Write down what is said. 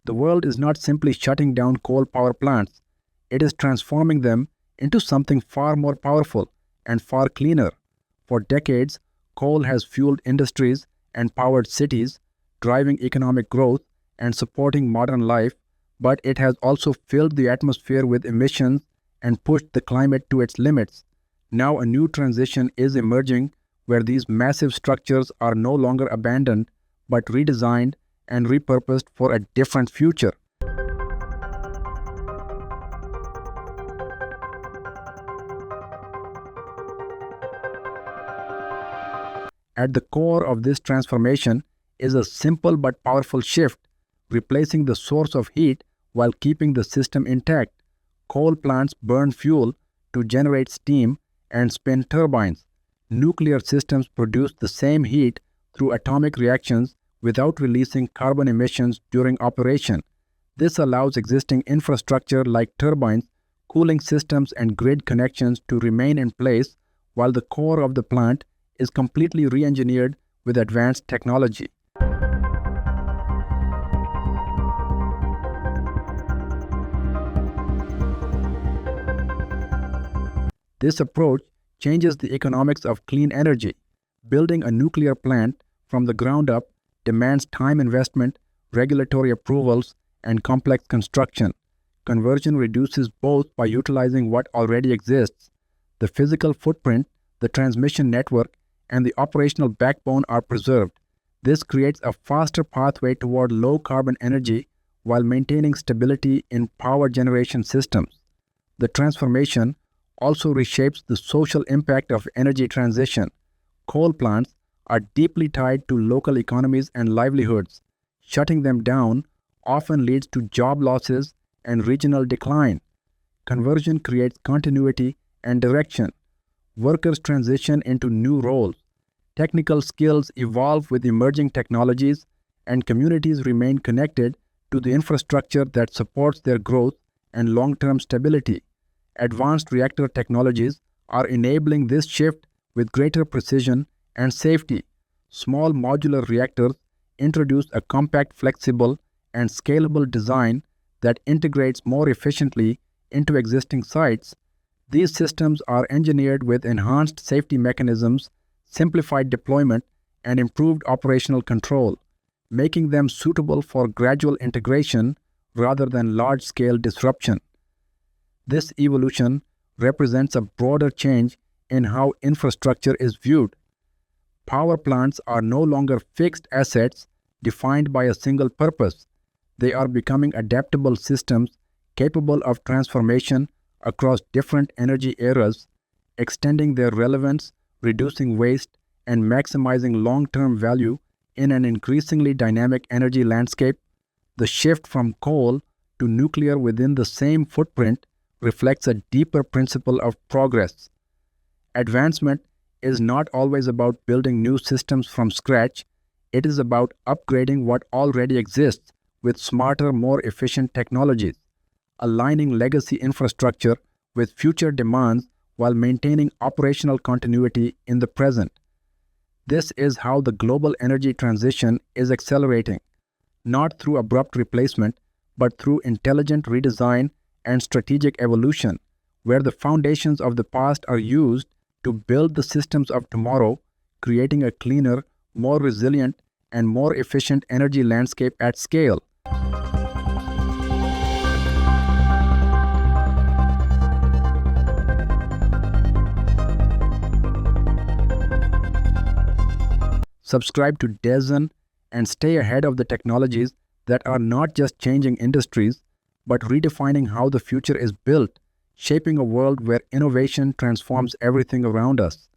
The world is not simply shutting down coal power plants, it is transforming them into something far more powerful and far cleaner. For decades, coal has fueled industries and powered cities, driving economic growth and supporting modern life, but it has also filled the atmosphere with emissions and pushed the climate to its limits. Now a new transition is emerging where these massive structures are no longer abandoned but redesigned and repurposed for a different future. At the core of this transformation is a simple but powerful shift, replacing the source of heat while keeping the system intact. Coal plants burn fuel to generate steam and spin turbines. Nuclear systems produce the same heat through atomic reactions without releasing carbon emissions during operation. This allows existing infrastructure like turbines, cooling systems, and grid connections to remain in place while the core of the plant is completely re-engineered with advanced technology. This approach changes the economics of clean energy. Building a nuclear plant from the ground up demands time investment, regulatory approvals, and complex construction. Conversion reduces both by utilizing what already exists. The physical footprint, the transmission network, and the operational backbone are preserved. This creates a faster pathway toward low-carbon energy while maintaining stability in power generation systems. The transformation also reshapes the social impact of energy transition. Coal plants are deeply tied to local economies and livelihoods. Shutting them down often leads to job losses and regional decline. Conversion creates continuity and direction. Workers transition into new roles. Technical skills evolve with emerging technologies, and communities remain connected to the infrastructure that supports their growth and long-term stability. Advanced reactor technologies are enabling this shift with greater precision and safety. Small modular reactors introduce a compact, flexible, and scalable design that integrates more efficiently into existing sites. These systems are engineered with enhanced safety mechanisms, simplified deployment, and improved operational control, making them suitable for gradual integration rather than large-scale disruption. This evolution represents a broader change in how infrastructure is viewed. Power plants are no longer fixed assets defined by a single purpose. They are becoming adaptable systems capable of transformation across different energy eras, extending their relevance, reducing waste, and maximizing long-term value in an increasingly dynamic energy landscape. The shift from coal to nuclear within the same footprint reflects a deeper principle of progress. Advancement is not always about building new systems from scratch. It is about upgrading what already exists with smarter, more efficient technologies, aligning legacy infrastructure with future demands while maintaining operational continuity in the present. This is how the global energy transition is accelerating, not through abrupt replacement, but through intelligent redesign and strategic evolution, where the foundations of the past are used to build the systems of tomorrow, creating a cleaner, more resilient, and more efficient energy landscape at scale. Subscribe to DEZN and stay ahead of the technologies that are not just changing industries, but redefining how the future is built, shaping a world where innovation transforms everything around us.